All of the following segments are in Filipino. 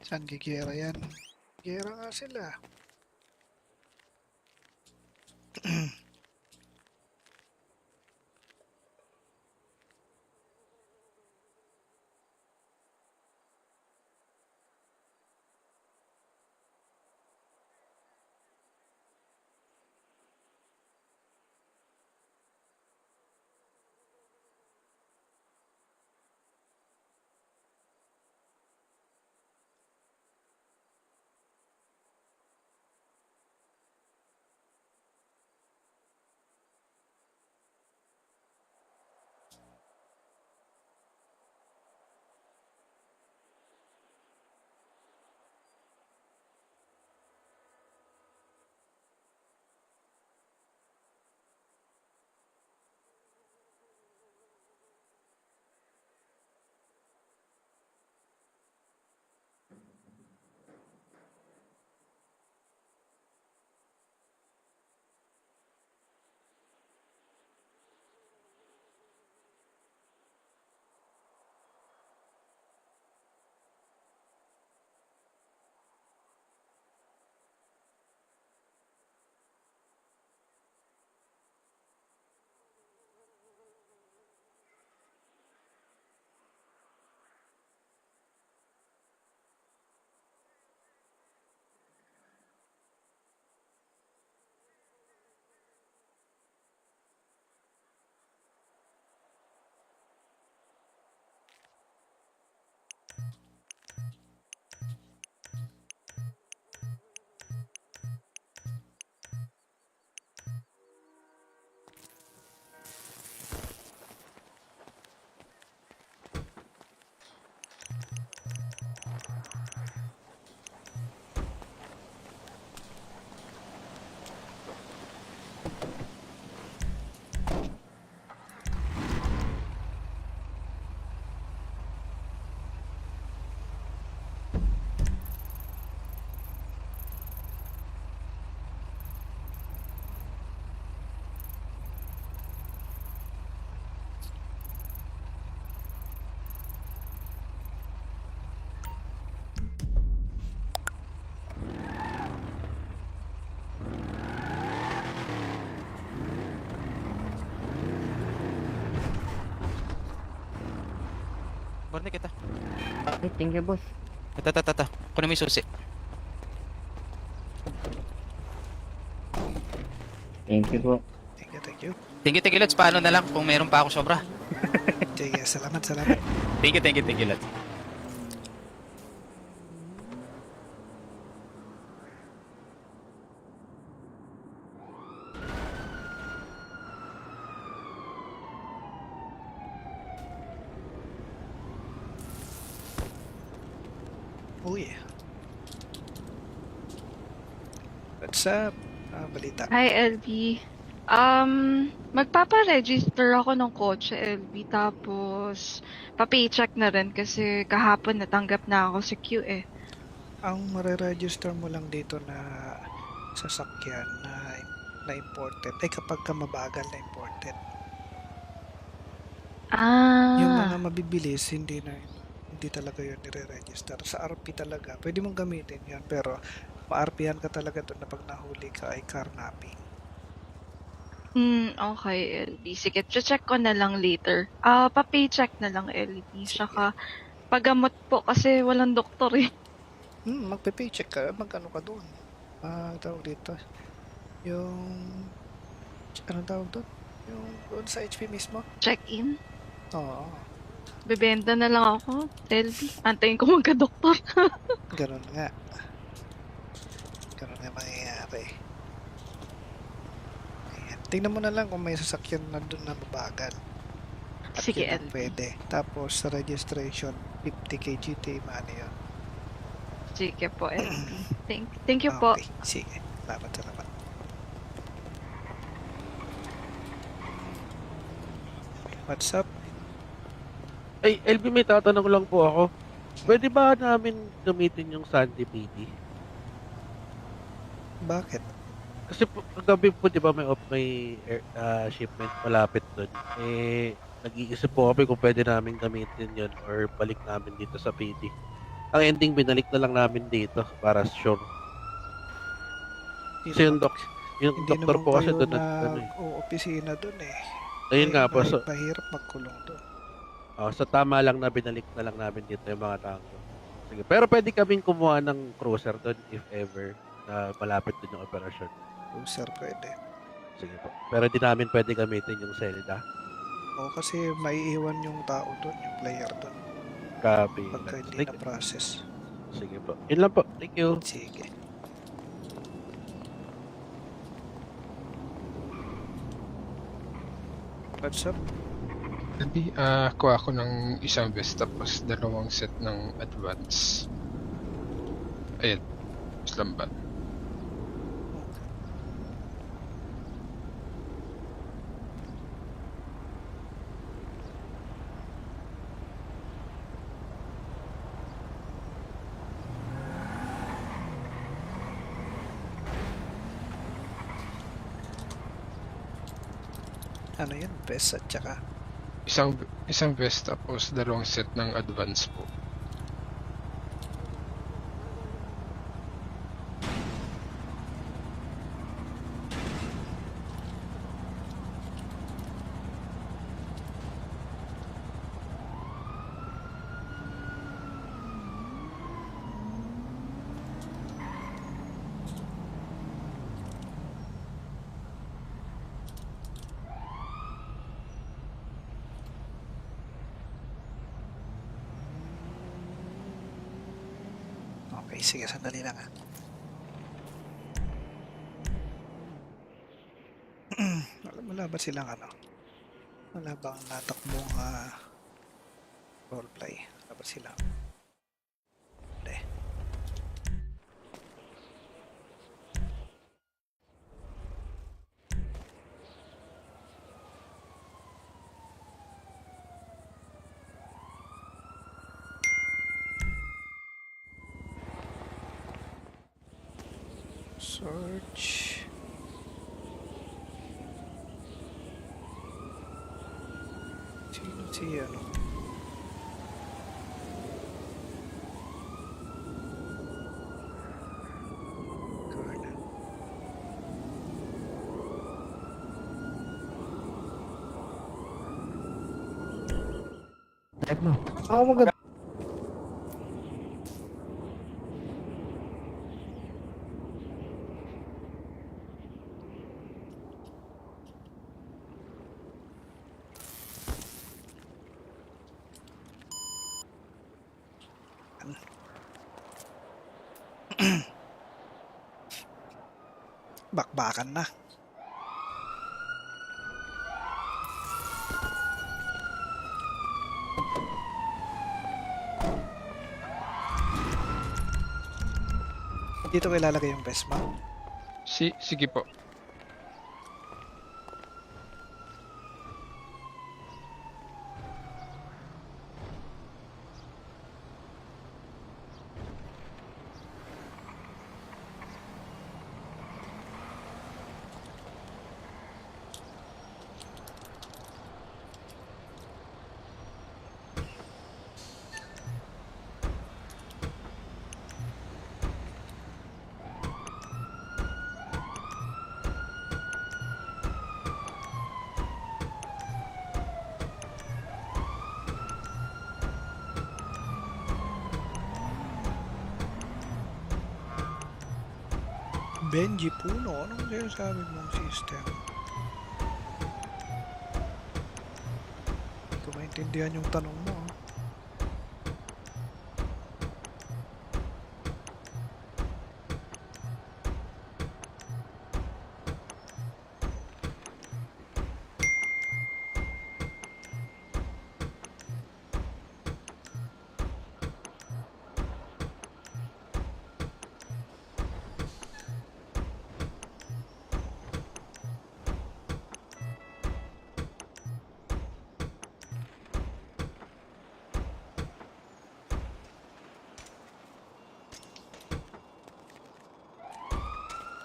Saan gigera yan? Gera nga sila. Barney kita. Ay, thank you, boss. Tata. Kunin mo yung susi. Thank you po. Thank you, thank you. Thank you, Lods. Paano na lang kung meron pa ako sobra? Sige, salamat. Thank you, Lods. Uy. What's up? Balita. Hi, LB. Magpapa-register ako ng kotse, LB. Tapos, pa-paycheck na rin kasi kahapon natanggap na ako sa queue eh. Ang mariregister mo lang dito na sasakyan na imported ay kapag ka mabagal na imported. Yung mga mabibilis, hindi talaga yun nire-register. Sa RP talaga, pwede mong gamitin yan, pero ma-RPhan ka talaga doon na pag nahuli ka ay carnapping. Okay, LB. Sige, check ko na lang later. Pa-paycheck na lang, LB. Sige. Saka, pagamot po kasi walang doktor eh. Magpe-paycheck ka, mag-ano ka doon. Tawag dito. Anong tawag doon? Yung doon sa HP mismo? Check-in. Oo, Bebenta na lang ako, LB. Antayin ko magka-doktor. ganun nga. Ganun nga mangyayari. Ayan. Tingnan mo na lang kung may sasakyan na doon na mabagal. At Sige, yun ang LB. pwede. Tapos sa registration, 50 kgt money yun. Sige po, LB. Thank you po. Okay, sige. Salamat. What's up? Ay, LB, may tatanong lang po ako. Pwede ba namin gamitin yung Sandy PD? Bakit? Kasi po, kagabi po, di ba, shipment malapit doon. Nag-iisip po kami kung pwede namin gamitin yun or balik namin dito sa PD. Ang ending, binalik na lang namin dito para sure. Hindi Kasi naman, yung hindi doktor naman po kasi kayo doon ano eh. nag-opisina doon eh. Ayun nga po, so, Mahirap magkulong doon. sa tama lang na binalik na lang namin dito yung mga tango. Sige, pero pwede kaming kumuha ng cruiser doon if ever na malapit doon yung operasyon. Sir, pwede. Sige po. Pero di namin pwede gamitin yung Zelda. O kasi maiiwan yung tao doon, yung player doon. Copy. Pagka hindi Thank- na-process. Sige po. Yun lang po. Thank you. Sige. What's up? Hindi, kuha ako ng isang vest tapos dalawang set ng advance. Ayan, Islam ba? Ano yun? Best at saka Isang vest tapos dalawang set ng advance po. okay, sige, sandali lang ah. Wala ba silang ano? Wala bang natakbong roleplay? Wala ba sila? Hindi. Search. Sino si ano? Colonel. Live mo. Ako maganda. Bakbakan na. Dito ko ilalagay yung best map. Sige po. Benji Puno, anong sinasabi mong system? Hindi ko maintindihan yung tanong mo.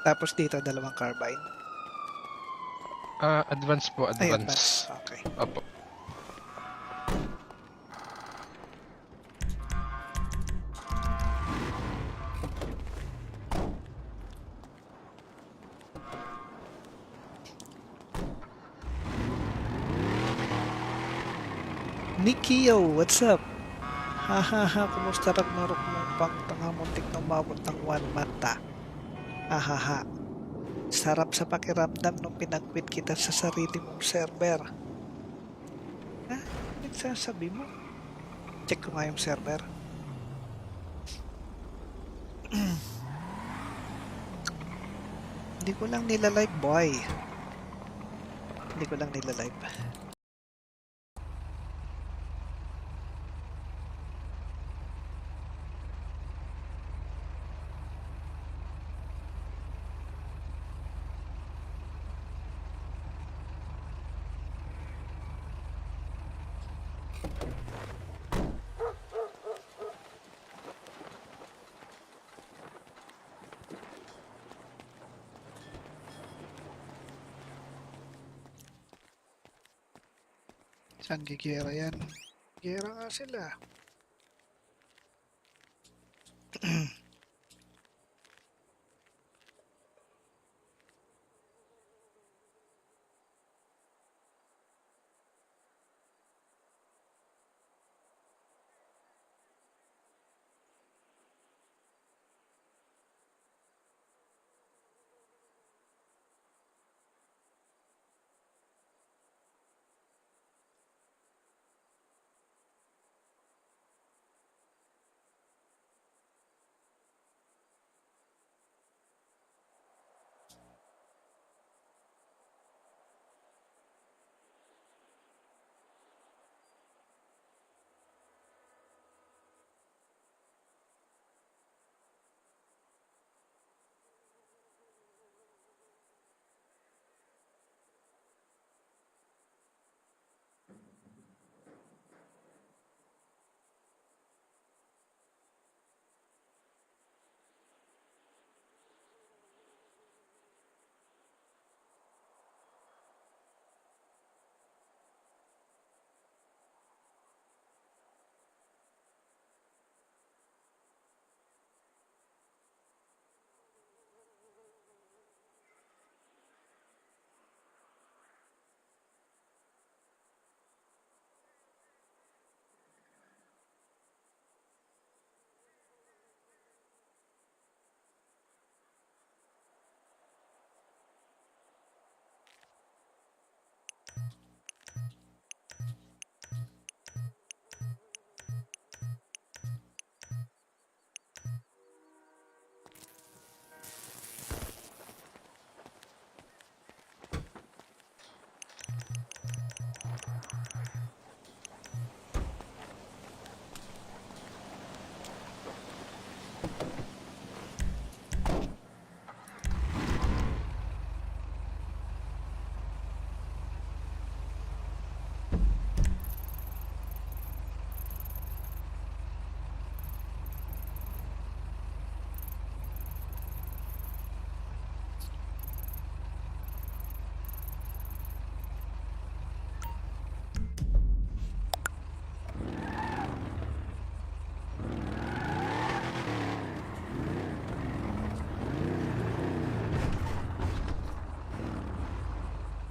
Tapos dito, dalawang carbine. Advance po, Ay, advance. Okay. Opo. Nikio, what's up? Hahaha, kumusta Ragnarok mo pang tangamuntik na umabot ng 1 month? Hahaha. Sarap sa pakiramdam nung pinag-quit kita sa sarili mong server. Ha? Nagsasabi mo? Check ko nga yung server. Hindi ko lang nilalive, boy. Hindi ko lang nilalive. Saan gigera yan? Gigera nga sila.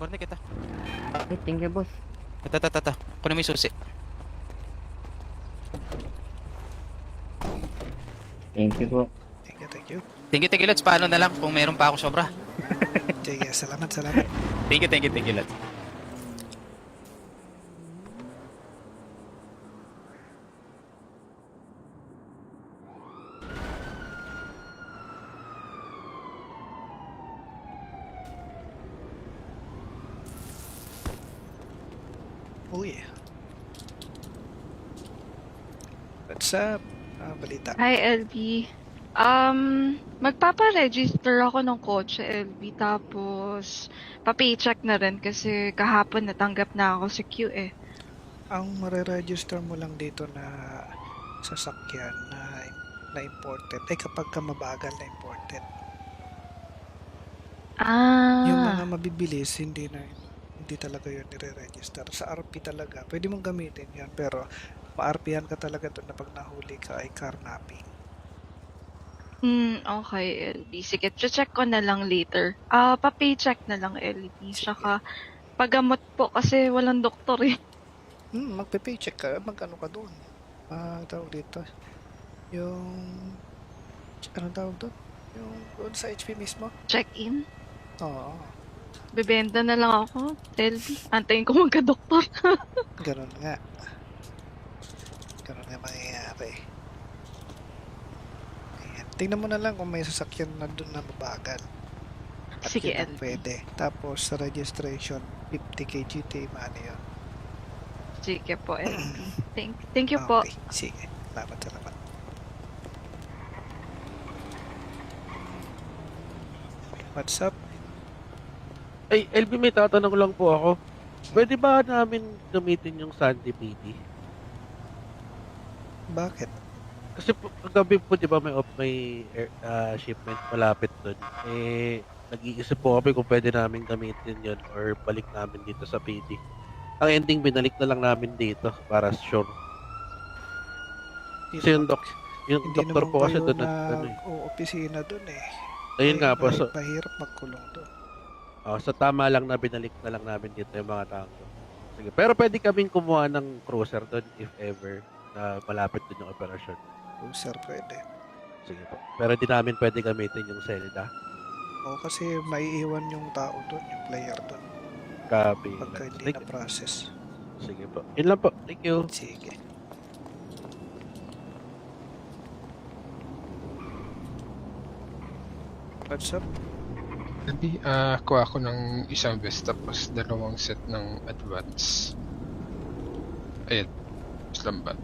Barney kita. Okay, thank you, boss. Tata. Kunin mo yung susi. Thank you po. Thank you. Thank you, Lods. Paano na lang kung meron pa ako sobra? Sige, salamat. Thank you, Lods. Uy. What's up? Balita. Hi, LB. Magpapa-register ako ng kotse, LB. Tapos, pa-paycheck na rin kasi kahapon natanggap na ako sa queue eh. Ang mare-register mo lang dito na sasakyan na imported ay kapag ka mabagal na imported. Yung mga Ah, mabibilis, hindi talaga yun nire-register. Sa RP talaga, pwede mong gamitin yun, pero ma-RPhan ka talaga doon na pag nahuli ka ay carnapping. okay, LB. Sige, check ko na lang later. Pa-paycheck na lang, LB. Sige. Tsaka, paggamot po kasi walang doktor eh. Magpe-paycheck ka, mag-ano ka doon. Tawag dito, yung, anong tawag doon? Yung doon sa HP mismo? Check-in. Oo, Bebenta na lang ako, LB. Antayin ko magka-doktor. ganun nga. Ganun nga mangyayari. Ayan. Tingnan mo na lang kung may sasakyan na doon na mabagal. At Sige, yun ang LB. pwede. Tapos sa registration, 50k GTA money yun. Sige po, LB. Thank you po. Okay, sige. Salamat. What's up? Ay, LB, may tatanong lang po ako. Pwede ba namin gamitin yung Sandy PD? Bakit? Kasi po, kagabi po, di ba, may shipment malapit doon. Nag-iisip po kami kung pwede namin gamitin yon or balik namin dito sa PD. Ang ending, binalik na lang namin dito para sure. Kasi yung Hindi doktor naman po kasi kayo doon ano eh. opisina doon eh. Ayun nga po, so, Mahirap magkulong doon. sa tama lang na binalik na lang namin dito yung mga tango. Sige, pero pwede kaming kumuha ng cruiser doon if ever na malapit doon yung operasyon. Kung sir, pwede. Sige po. Pero di namin pwede gamitin yung Zelda. O kasi maiiwan yung tao doon, yung player doon. Copy. Pagka hindi Thank na process. Sige po. Yun lang po. Thank you. Sige. What's up? LB, kuha ako ng isang vest tapos dalawang set ng advance. Ayun. Salamat.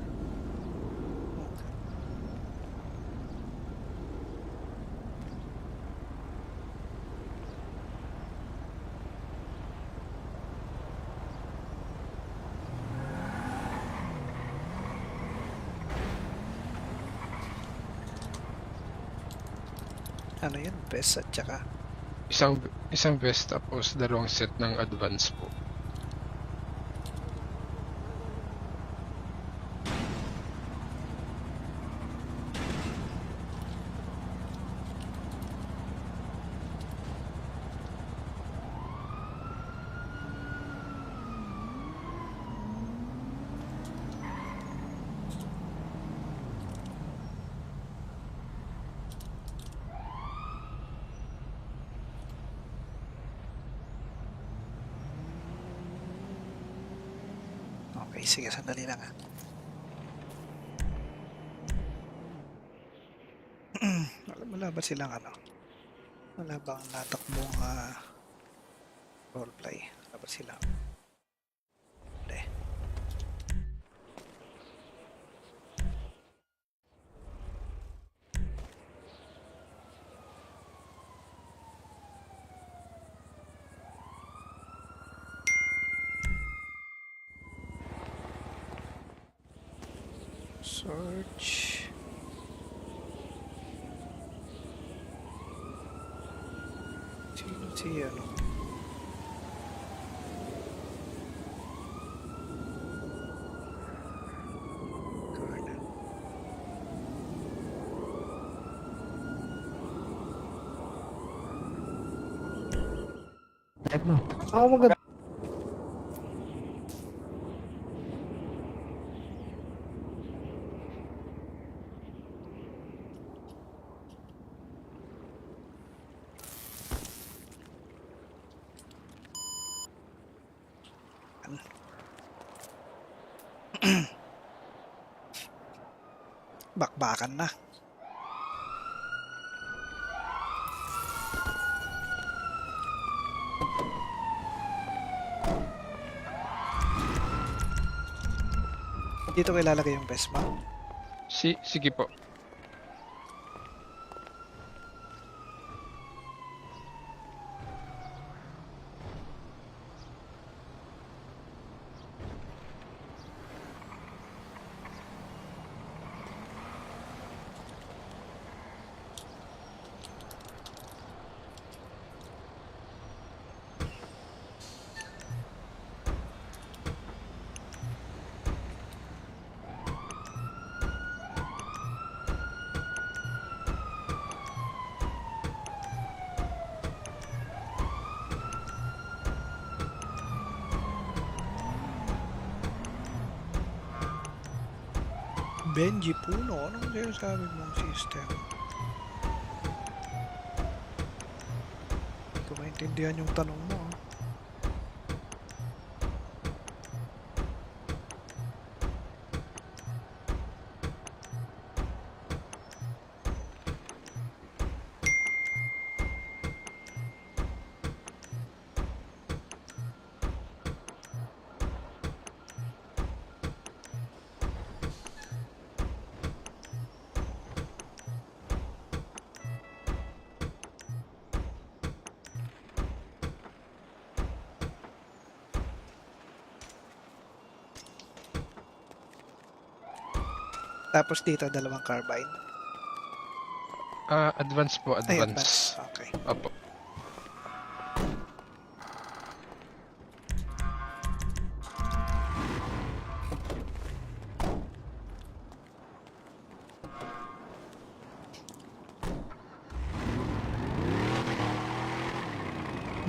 Ano yun? Best at saka Isang vest tapos dalawang set ng advance po. okay, sige, sandali lang ha. Wala ba silang ano? Wala bang natakbong roleplay? Wala ba silang? Hindi. Search. Sino si ano? Colonel. Type mo. Ako maganda. Bakbakan na. Dito ko ilalagay yung best mo. Sige po. Benji Puno, anong sinasabi mong system? Hindi ko maintindihan yung tanong mo. Ah. Tapos dito, dalawang carbine. Advance po, Ay, advance. Okay. Opo.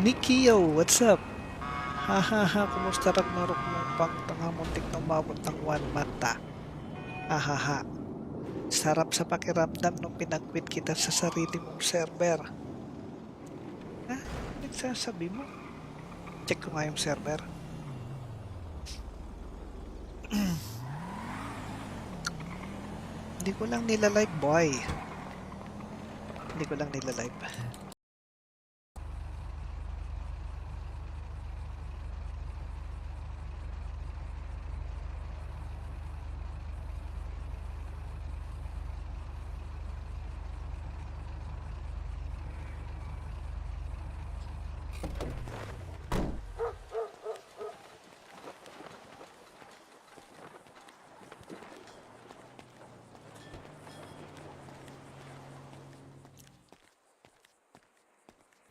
Nikio, what's up? Hahaha, kumusta Ragnarok mo pang tanga muntik na umabot ng 1 mata? Hahaha, sarap sa pakiramdam nung pinag-quit kita sa sarili mong server. Ha? Nagsasabi mo? Check ko nga yung server. Hindi ko lang nilalive, boy. Hindi ko lang nilalive.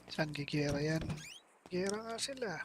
Saan gigera yan? Gera nga sila.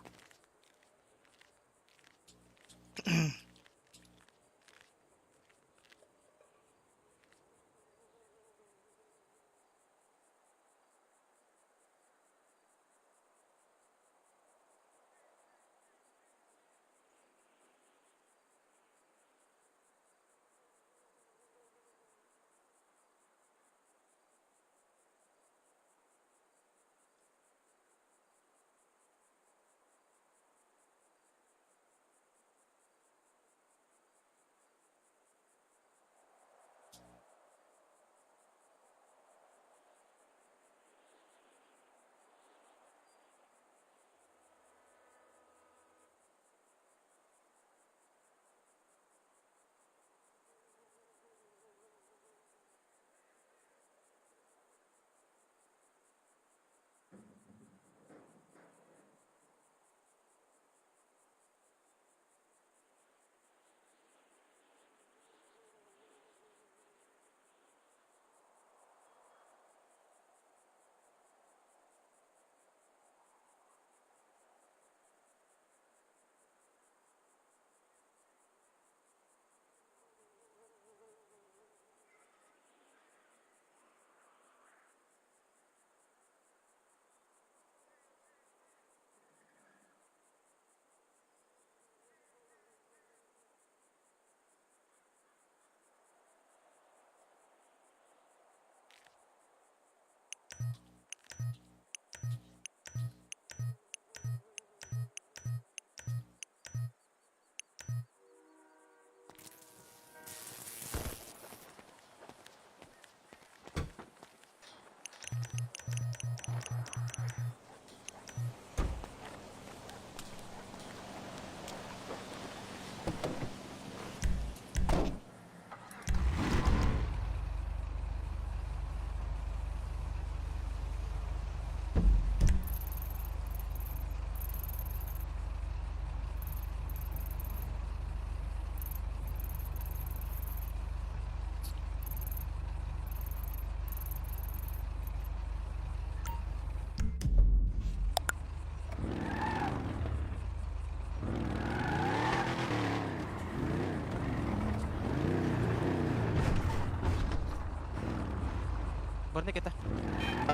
Barney kita.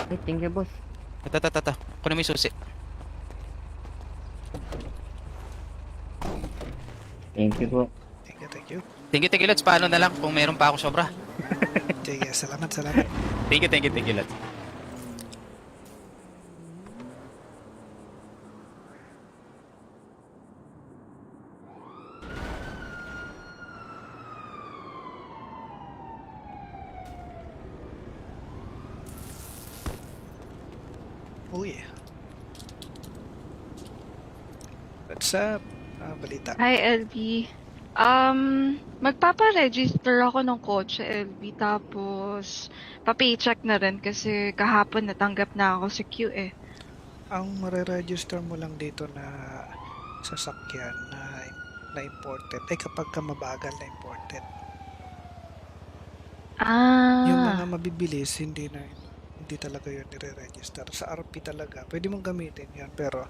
Ay, thank you, boss. Tata. Kunin mo yung susi. Thank you po. Thank you, thank you. Thank you, Lods. Paano na lang kung meron pa ako sobra? Sige, salamat, salamat. Thank you, Lods. Uy. What's up? Balita. Hi, LB. Magpapa-register ako ng kotse, LB. Tapos, papaycheck na rin kasi kahapon natanggap na ako sa queue eh. Ang mariregister mo lang dito na sasakyan na imported ay kapag ka mabagal na imported. Yung mga mabibilis, hindi talaga yun nire-register. Sa RP talaga, pwede mong gamitin yun, pero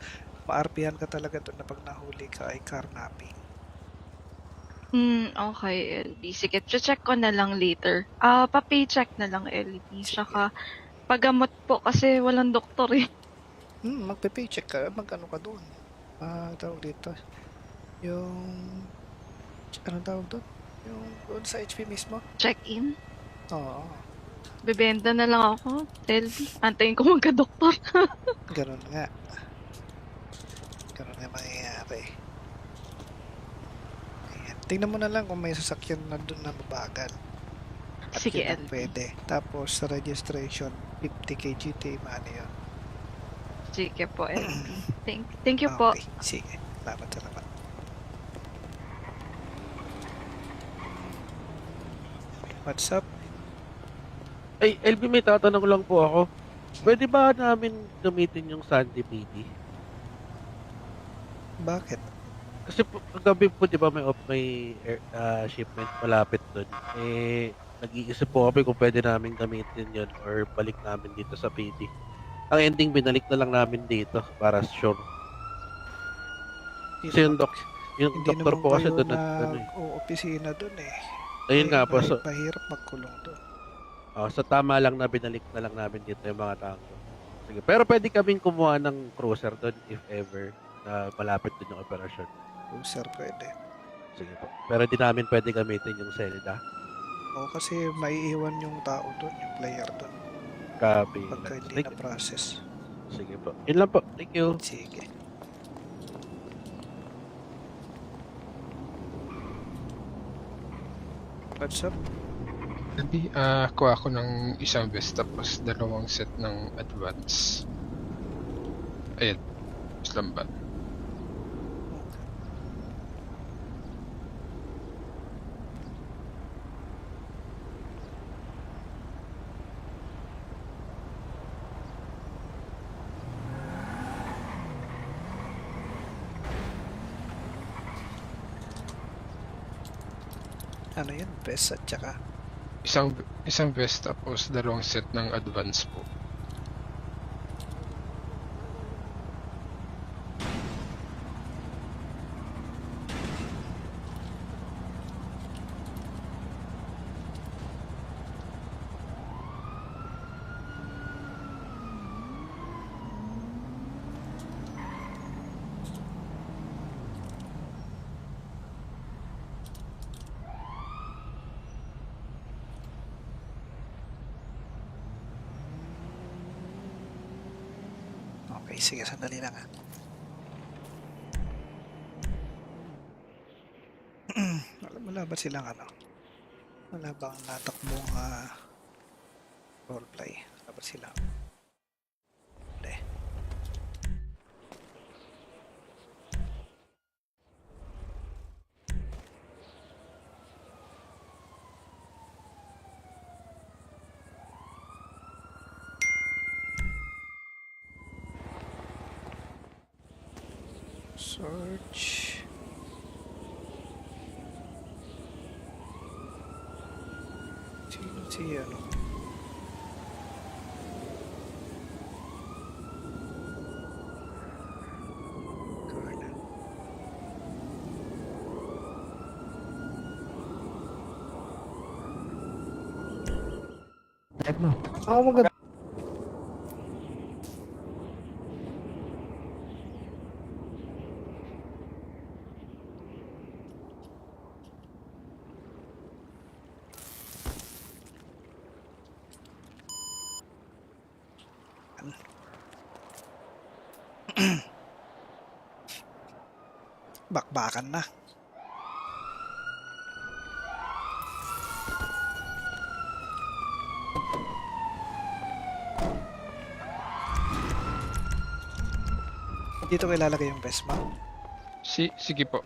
ma-RPhan ka talaga doon na pag nahuli ka ay carnapping. Okay, LB. Sige, check ko na lang later. Pa-paycheck na lang, LB. Sige. Saka, paggamot po kasi walang doktor eh. Magpe-paycheck ka, mag-ano ka doon. Tawag dito. Yung, anong tawag doon? Yung doon sa HP mismo? Check-in. Oo, Bebenta na lang ako, LB. Antayin ko magka-doktor. ganun nga. Ganun nga mangyayari. Ayan. Tingnan mo na lang kung may sasakyan na doon na mabagal. At Sige, yun ang LB. pwede. Tapos sa registration, 50k GTA money yun. Sige po, LB. Thank you po. Okay, sige. Salamat, salamat. What's up? Ay, LB, may tatanong lang po ako. Pwede ba namin gamitin yung Sandy PD? Bakit? Kasi po, kagabi po, di ba, may shipment malapit doon. Nag-iisip po kami kung pwede namin gamitin yun or balik namin dito sa PD. Ang ending, binalik na lang namin dito para sure. Kasi yung Hindi doktor naman po kasi kayo doon opisina doon eh. ayun nga po. So, Mahirap magkulong doon. sa tama lang na binalik na lang namin dito yung mga tango. Sige, pero pwede kaming kumuha ng cruiser doon if ever na malapit din yung operasyon. Sir, pwede. Sige po. Pero di namin pwede gamitin yung Zelda. O kasi maiiwan yung tao doon, yung player doon. Copy. Pagka hindi Thank- na-process. Sige po. Yun lang po. Thank you. Sige. What's up? LB, kuha ako ng isang vest tapos dalawang set ng advance. Ayan. Islam ba? Ano yun? Best at saka Isang vest tapos dalawang set ng advance po. okay, sige, sandali lang ha. Wala ba silang ano? Wala bang natakbong roleplay? Wala ba silang? Hindi. Search. Sino si ano? Carla. Type mo. Ako maganda. yan. Bakbakan na. Dito ko ilalagay yung Vespa. Sige po.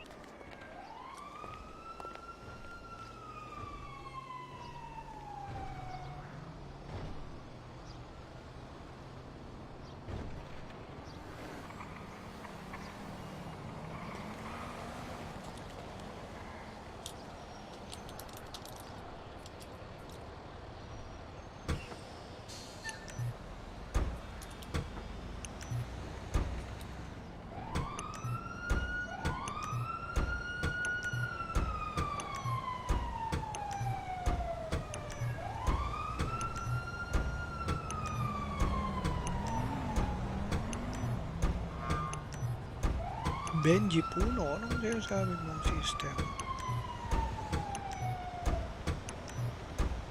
Benji Puno, anong sinasabi mong system?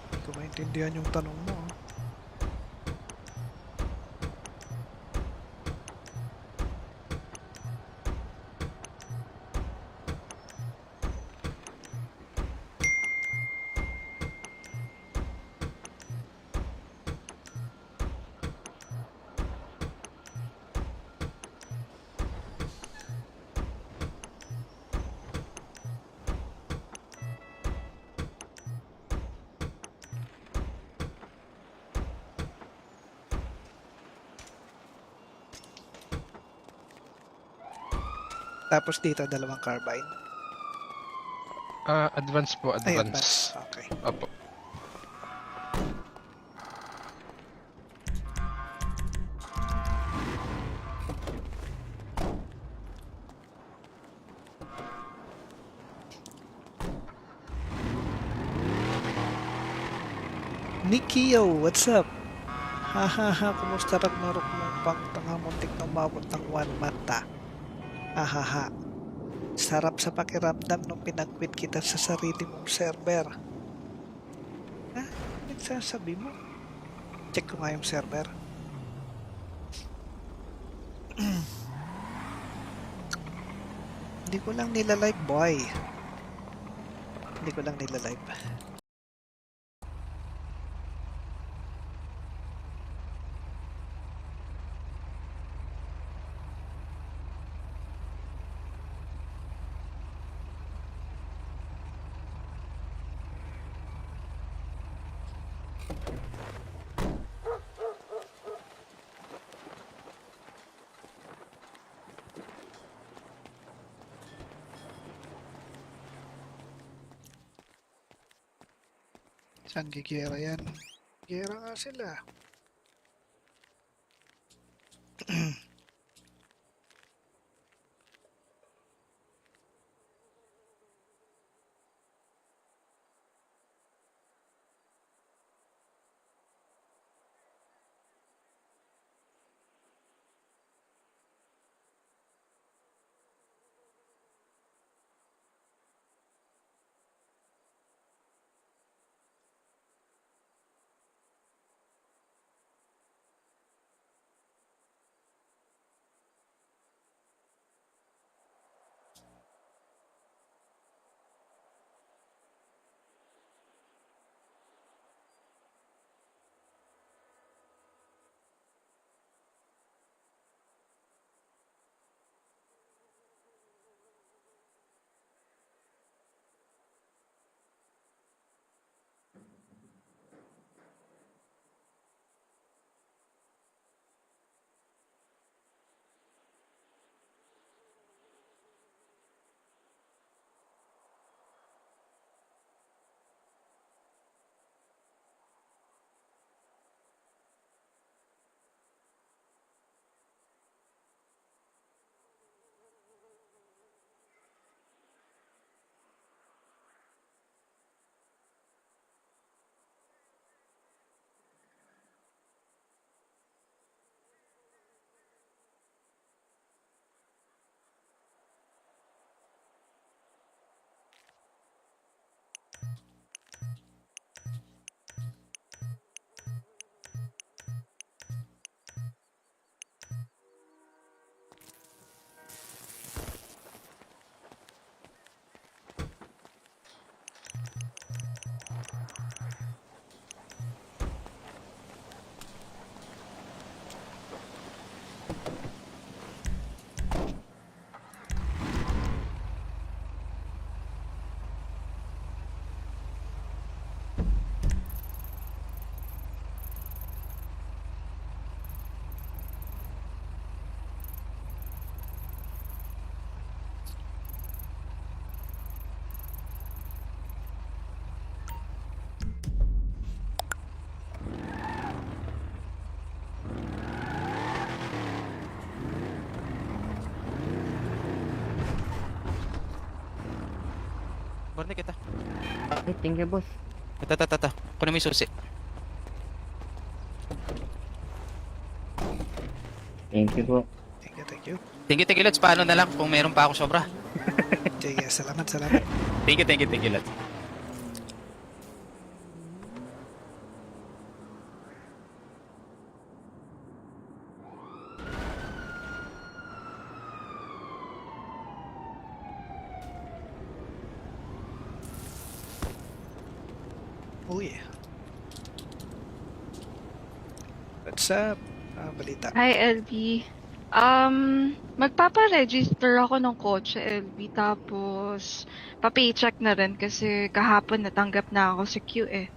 Hindi ko maintindihan yung tanong mo. Tapos dito, dalawang carbine. Advance po, Ay, advance. Okay. Opo. Nikio, what's up? Hahaha, kumusta Ragnarok mong pang tangamuntik na umabot ng 1 mata? Hahaha, sarap sa pakiramdam nung pinag-quit kita sa sarili mong server. Ha? Nagsasabi mo? Check ko nga yung server. Hindi ko lang nilalive, boy. Hindi ko lang nilalive. Saan gigera yan? Gera nga sila. Cornic, ito. Okay, thank you, boss. Ito. Kunin mo yung susi. Thank you po. Thank you, thank you. Thank you, Lods. Paano na lang kung meron pa ako sobra? Sige, salamat. Thank you, Lods. Uy. What's up? Balita. Hi, LB. Magpapa-register ako ng kotse, LB. Tapos, pa-paycheck na rin kasi kahapon natanggap na ako sa queue eh.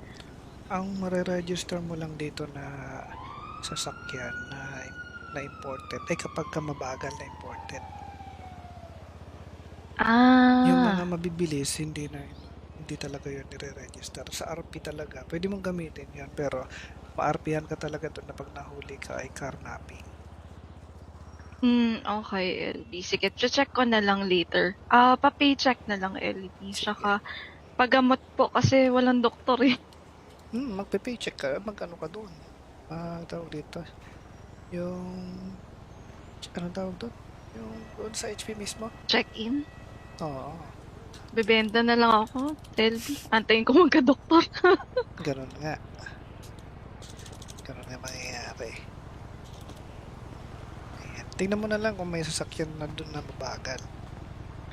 Ang mariregister mo lang dito na sasakyan na imported ay kapag ka mabagal na imported. Yung mga Ah, mabibilis, hindi talaga yun nire-register. Sa RP talaga, pwede mong gamitin yan, pero ma-RPhan ka talaga doon na pag nahuli ka ay carnapping. okay, LB. Sige, check ko na lang later. Pa-paycheck na lang, LB. Sige. Saka, pagamot po kasi walang doktor eh. Magpe-paycheck ka, mag-ano ka doon. Tawag dito. Anong tawag doon? Yung doon sa HP mismo? Check-in. Oo, Bebenta na lang ako, LB. Antayin ko magka-doktor. ganun nga. Ganun nga mangyayari. Ayan. Tingnan mo na lang kung may sasakyan na doon na mabagal.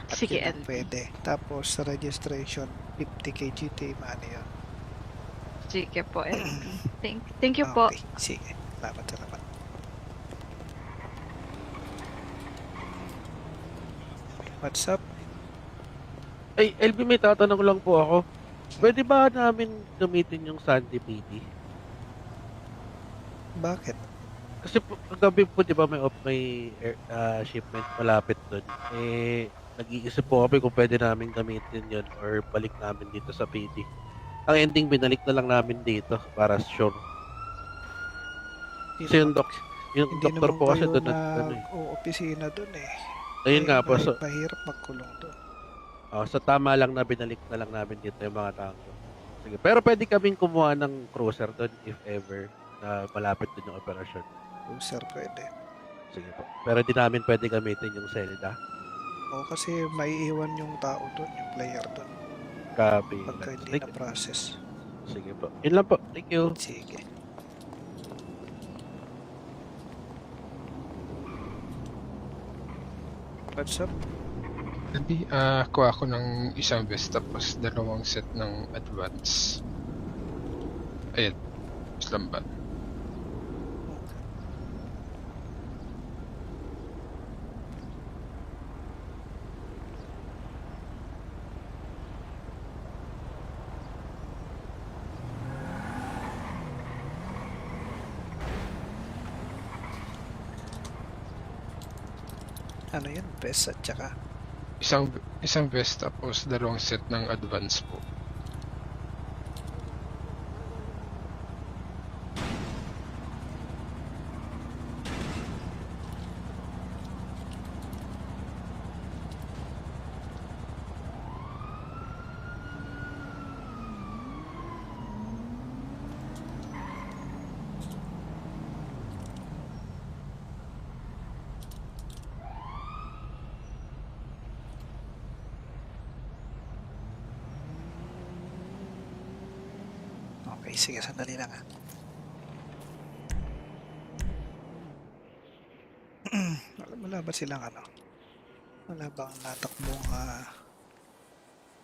At Sige, yun ang LB. pwede. Tapos sa registration, 50 KGT, maano yun. Sige po, LB. Thank you po. Okay, sige. Salamat. What's up? Ay, LB, may tatanong lang po ako. Pwede ba namin gamitin yung Sandy PD? Bakit? Kasi po, kagabi po, di ba, may shipment malapit doon. Nag-iisip po kami kung pwede namin gamitin yun or balik namin dito sa PD. Ang ending, binalik na lang namin dito para sure. Hindi Kasi yung, naman- yung hindi doktor naman po kasi kayo doon opisina doon eh. Ayun nga po, so, Mahirap magkulong doon. so tama lang na binalik na lang namin dito yung mga tango. Sige, pero pwede kaming kumuha ng cruiser doon if ever na malapit doon yung operasyon. User pwede. Sige po. Pero di namin pwede gamitin yung Zelda. O kasi maiiwan yung tao doon, yung player doon. Copy. Pagka hindi Thank- na process. Sige po. Yun lang po. Thank you. Sige. What's up? LB, kuha ako ng isang vest tapos dalawang set ng advance. Ayan. Islambat. Ano yun? Best at saka Isang vest tapos dalawang set ng advance po. okay, sige, sandali lang ah. Wala ba silang ano? Wala bang natakbong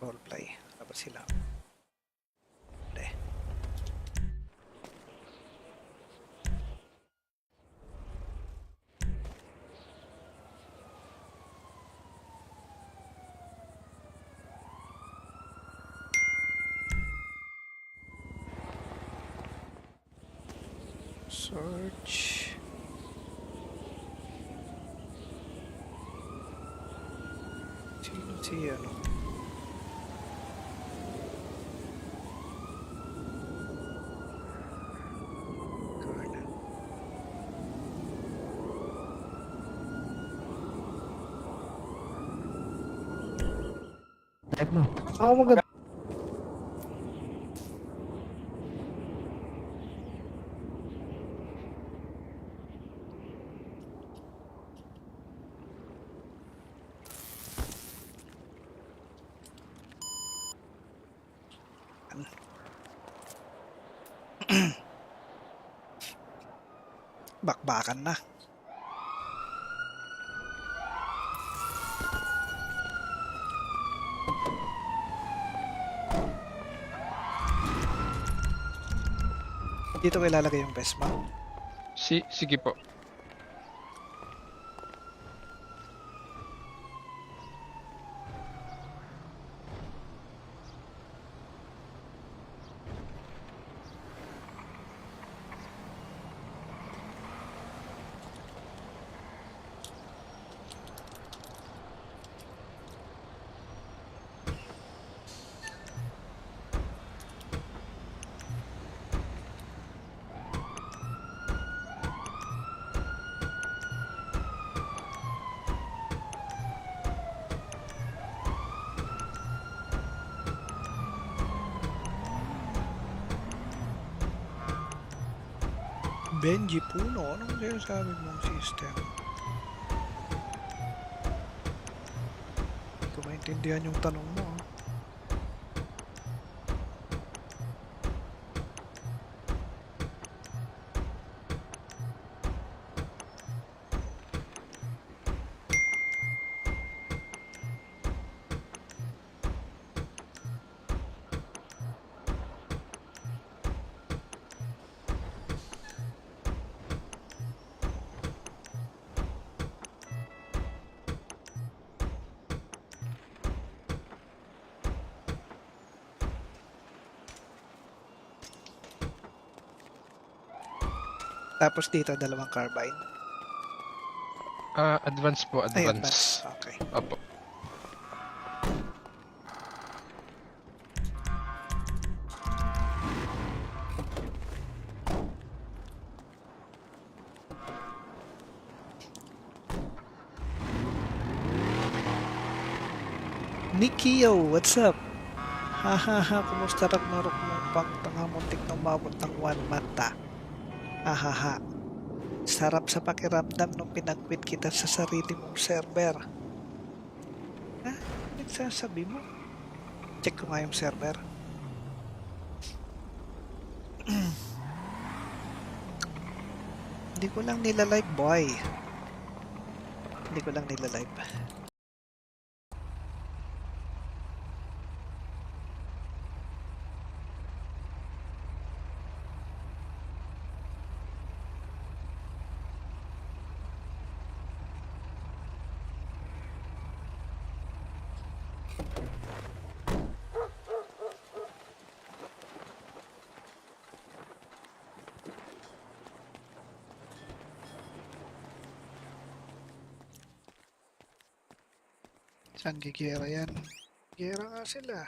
roleplay? Wala ba silang? Hindi. Search. Sino si ano? Colonel. Type mo. Ako maganda. Bakbakan na. Dito ko ilalagay yung Vespa. Sige po. Benji Puno, anong sinasabi mong system? Hindi ko maintindihan yung tanong mo. Tapos dito, dalawang carbine. Advance po, Ay, advance. Okay. Opo. Nikio, what's up? Hahaha, kumusta Ragnarok mo pang tangamuntik na umabot ng 1 mata? Hahaha, sarap sa pakiramdam nung pinag-quit kita sa sarili mong server. Ha? Nagsasabi mo? Check ko nga yung server. Hindi ko lang nilalive, boy. Hindi ko lang nilalive. Saan gigera yan? Gigera nga sila.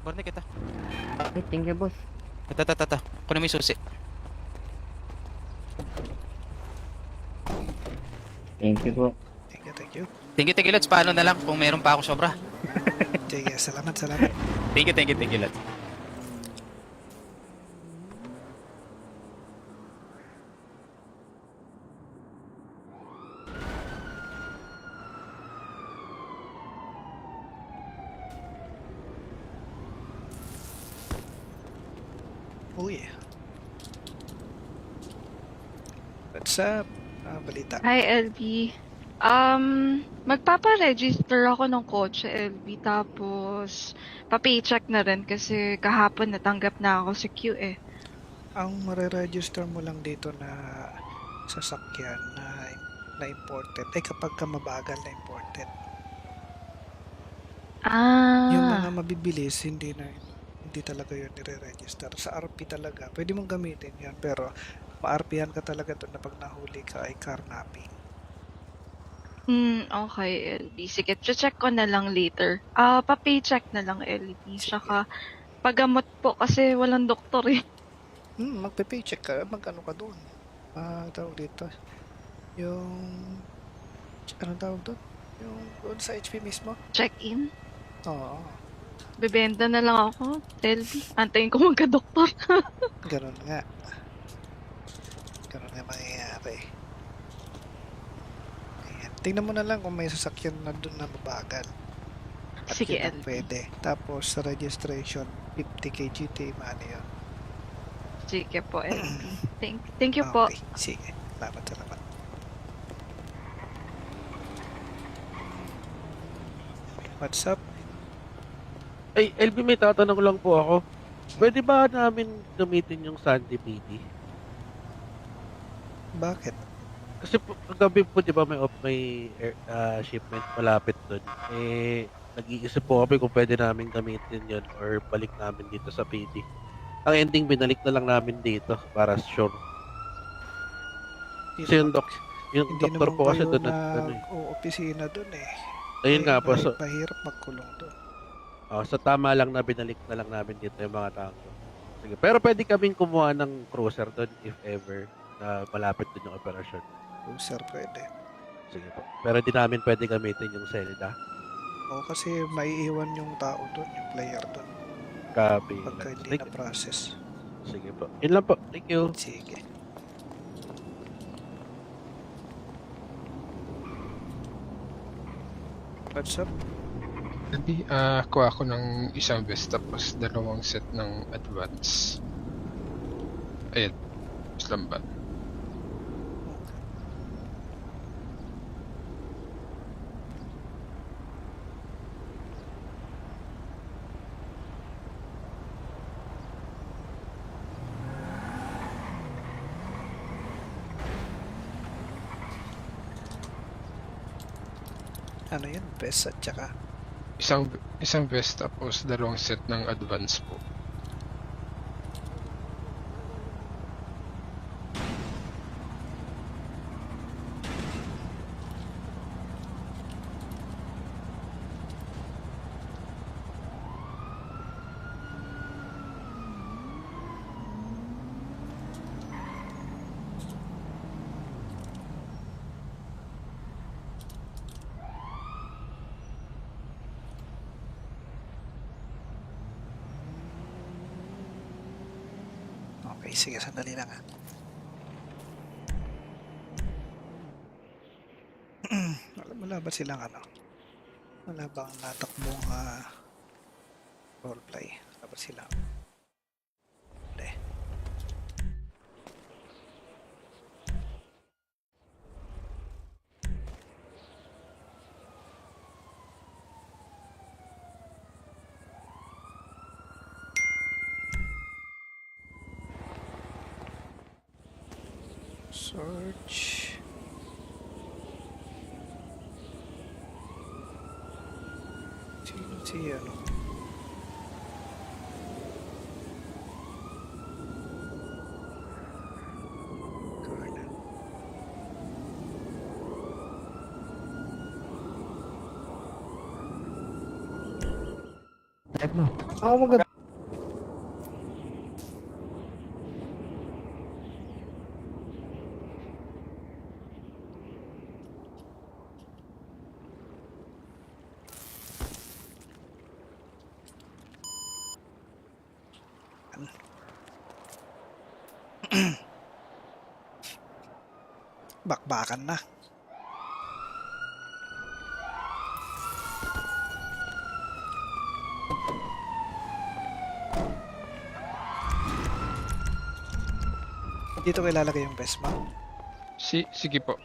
Cornek kita. Okay, thank you, boss. Tata. Kunin mo yung susi. Thank you po. Thank you, thank you. Thank you, Lods. Paano na lang kung meron pa ako sobra? Sige, salamat. Thank you, Lods. Uy. What's up? Balita. Hi, LB. Magpapa-register ako ng kotse, LB. Tapos, pa-paycheck na rin kasi kahapon natanggap na ako sa queue eh. Ang mariregister mo lang dito na sasakyan na imported ay kapag ka mabagal na imported. Yung mga mabibilis, hindi talaga yun nire-register. Sa RP talaga, pwede mong gamitin yan, pero ma-RPhan ka talaga doon na pag nahuli ka ay carnapping. Okay, LB. Sige, check ko na lang later. Pa-paycheck na lang, LB. Saka, pagamot po kasi walang doktor eh. Magpe-paycheck ka, mag-ano ka doon. Tawag dito. Yung, anong tawag doon? Yung doon sa HP mismo? Check-in. Oo, Bebenta na lang ako, LB. Antayin ko magka-doktor. ganun nga. Ganun nga mangyayari. Ayan. Tingnan mo na lang kung may sasakyan na doon na mabagal. At Sige, yun ang LB. pwede. Tapos sa registration, 50 KGT, ano yun. Sige po, LB. Thank you po. Okay, sige. Salamat. What's up? Ay, LB, may tatanong lang po ako. Pwede ba namin gamitin yung Sandy PD? Bakit? Kasi po, kagabi po, di ba, may shipment malapit doon. Nag-iisip po kami kung pwede namin gamitin yon or balik namin dito sa PD. Ang ending, binalik na lang namin dito para sure. Kasi yung Hindi doktor naman po kasi kayo doon opisina doon eh. Ayun nga po. So, Mahirap magkulong doon. sa tama lang na binalik na lang namin dito yung mga tango. Sige. Pero pwede kaming kumuha ng cruiser doon if ever na malapit doon yung operasyon. Kung sir, pwede. Sige po. Pero di namin pwede gamitin yung Zelda. O kasi maiiwan yung tao doon, yung player doon. Copy. Pagka hindi Sige. na-process. Sige po. Yun lang po. Thank you. Sige. What's up? LB, kuha ako ng isang vest tapos dalawang set ng advance. Ayun. Slambat. Ano yun? Best at saka Isang vest tapos dalawang set ng advance po. okay, sige, sandali lang ha. Wala ba silang ano? Wala bang natakbong roleplay? Wala ba silang? Hindi. Search. Si ano? Garden. Type mo. Ako maganda. Bakbakan na. Dito ko ilalagay yung Vespa. Sige po.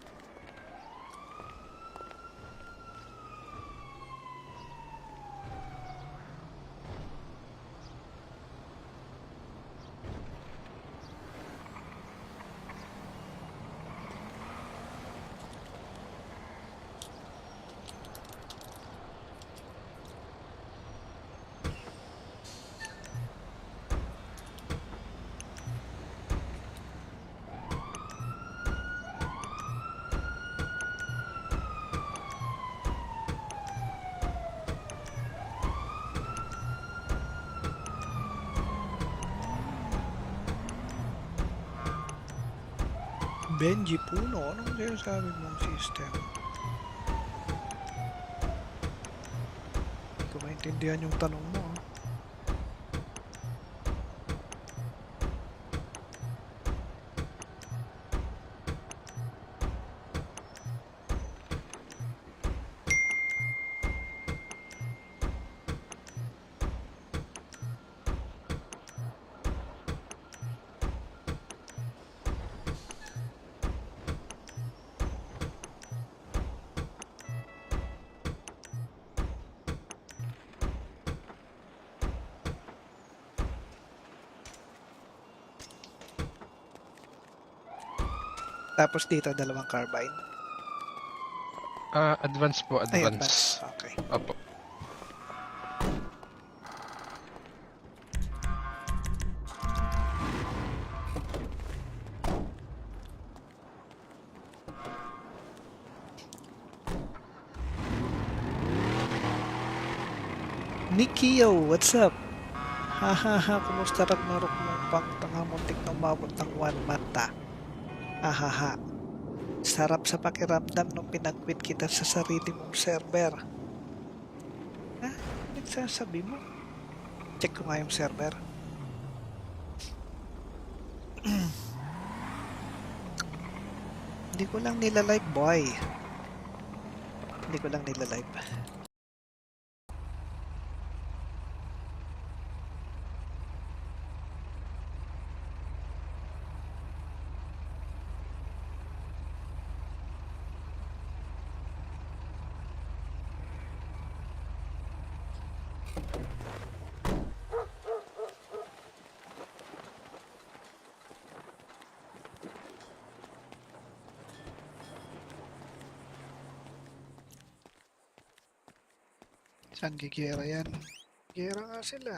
Benji Puno, anong sinasabi mong system? Hindi ko maintindihan yung tanong mo. Tapos dito, dalawang carbine. Advance po, Ay, advance. Okay. Opo. Nikio, what's up? Hahaha, kumusta Ragnarok mong pang tanga muntik na umabot ng 1 mata? Hahaha, sarap sa pakiramdam nung pinag-quit kita sa sarili mong server. Ha? Nagsasabi mo? Check ko nga yung server. Hindi ko lang nilalive, boy. Hindi ko lang nilalive. Saan gigera yan? Gera nga sila.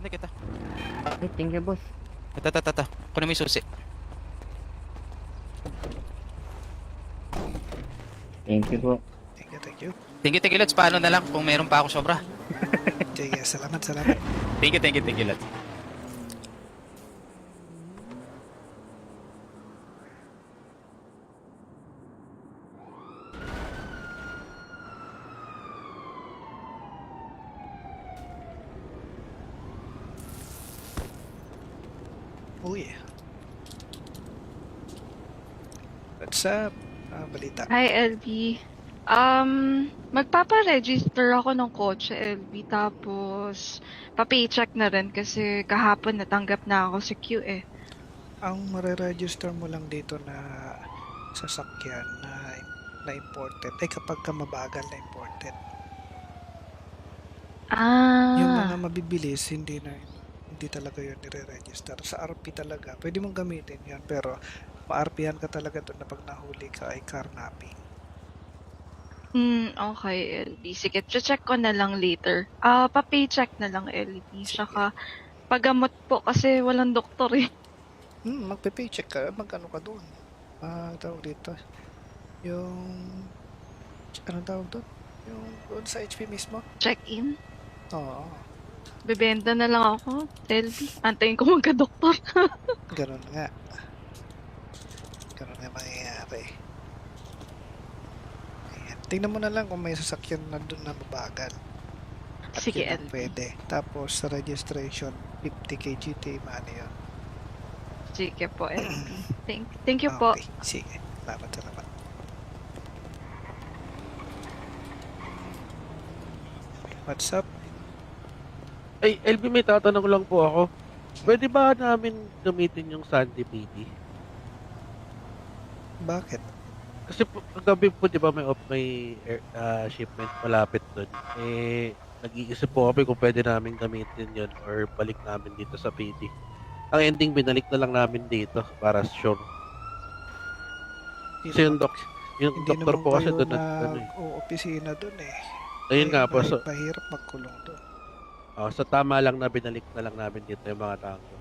Corner kita. Okay, thank you, boss. Ito. Kunin mo yung susi. Thank you po. Thank you, thank you. Thank you, Lods. Paano na lang kung meron pa ako sobra? Sige, salamat. Thank you, Lods. Uy. What's up? Balita. Hi, LB. Magpapa-register ako ng kotse, LB. Tapos, pa-paycheck na rin kasi kahapon natanggap na ako sa queue eh. Ang mariregister mo lang dito na sasakyan na imported ay kapag ka mabagal na imported. Yung mga mabibilis, hindi talaga yun nire-register. Sa RP talaga, pwede mong gamitin yun, pero ma-RPhan ka talaga doon na pag nahuli ka ay carnapping. Okay, LB. Sige, check ko na lang later. Pa-paycheck na lang, LB. Saka, pagamot po kasi walang doktor eh. Magpe-paycheck ka, magkano ka doon? Tawag dito. Anong tawag doon? Yung doon sa HP mismo? Check-in. Oo, Bebenta na lang ako, LB. Antayin ko magka-doktor. ganun nga. Ganun nga mangyayari. Ayan. Tingnan mo na lang kung may sasakyan na doon na mabagal. At Sige, yun ang LB. pwede. Tapos sa registration, 50k GTA money yun. Sige po, LB. Thank you po. Okay, sige. Salamat. What's up? Ay, LB, may tatanong lang po ako. Pwede ba namin gamitin yung Sandy PD? Bakit? Kasi po, kagabi po, di ba, may shipment malapit doon. Nag-iisip po kami kung pwede namin gamitin yun or balik namin dito sa PD. Ang ending, binalik na lang namin dito para sure. Kasi yung doktor po kasi doon opisina doon eh. Ayun nga po. So, Mahirap magkulong doon. so tama lang na binalik na lang namin dito yung mga tango.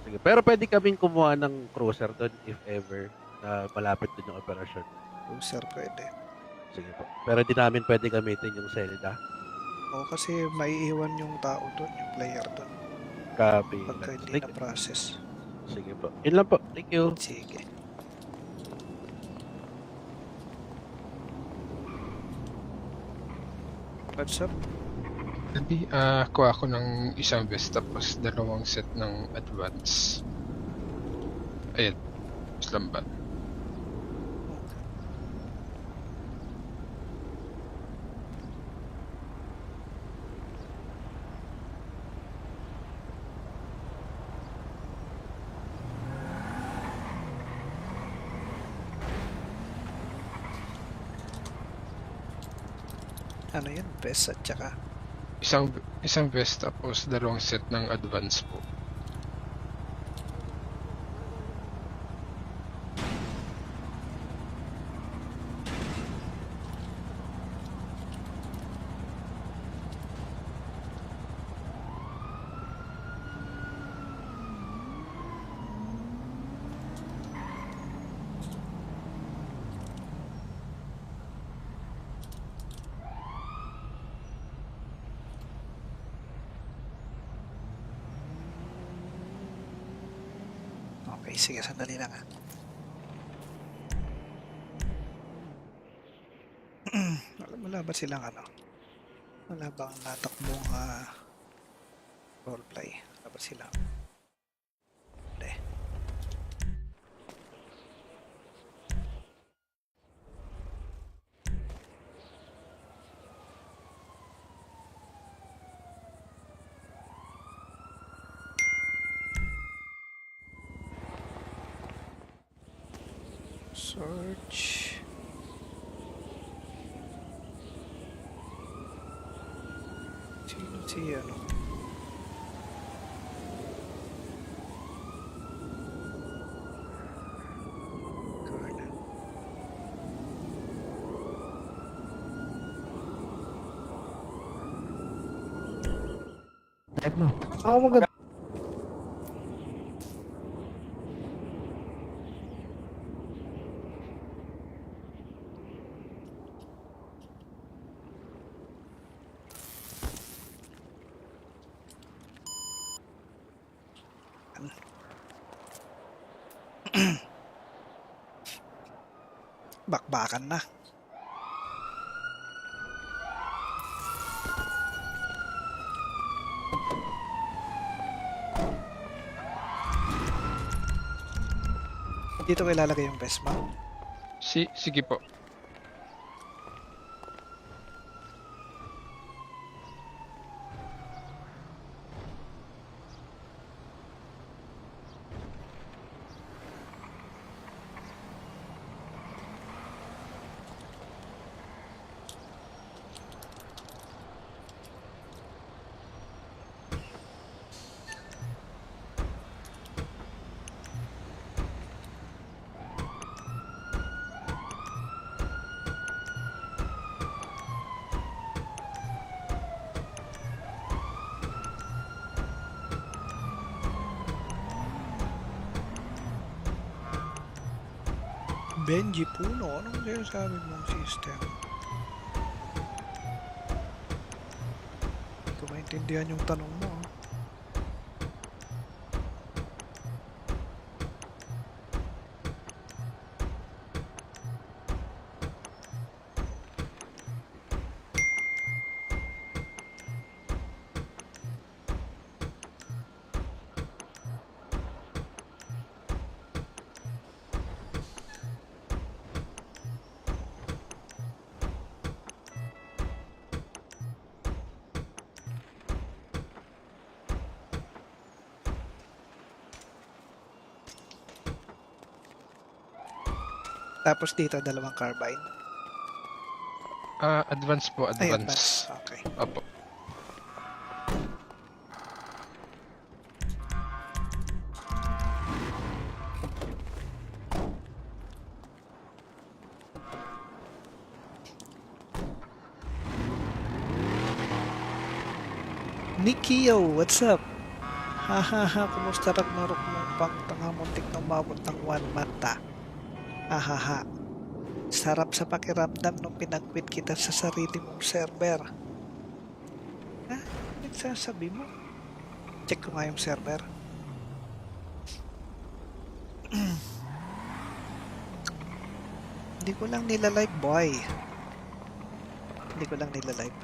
Sige. Pero pwede kaming kumuha ng cruiser doon if ever na malapit doon yung operasyon. Sir, pwede. Sige po. Pero di namin pwede gamitin yung Zelda. O kasi maiiwan yung tao doon, yung player doon. Copy. Pagka hindi Sige. na-process. Sige po. Yun lang po. Thank you. Sige. What's up? LB, kuha ako ng isang vest tapos dalawang set ng advance. Ayan. Islam ba? Ano yun? Best at saka Isang vest tapos dalawang set ng advance po. Okay, sige, sandali lang ha. Wala ba silang ano? Wala bang natakbong roleplay? Wala ba silang? Hindi. Search. Sino si ano? Carla. Type mo. Ako maganda. Bakbakan na. Dito ko ilalagay yung best mount. Sige po. Benji Puno, anong sinasabi mong system? Hindi ko maintindihan yung tanong mo. Tapos dito, dalawang carbine. Advance po, Ay, advance. Okay. Opo. Nikio, what's up? Hahaha, kumusta Ragnarok mong pang tangamuntik na umabot ng 1 mata? Hahaha, sarap sa pakiramdam nung pinag-quit kita sa sarili mong server. Ha? Nagsasabi mo? Check ko nga yung server. Hindi ko lang nilalive, boy. Hindi ko lang nilalive.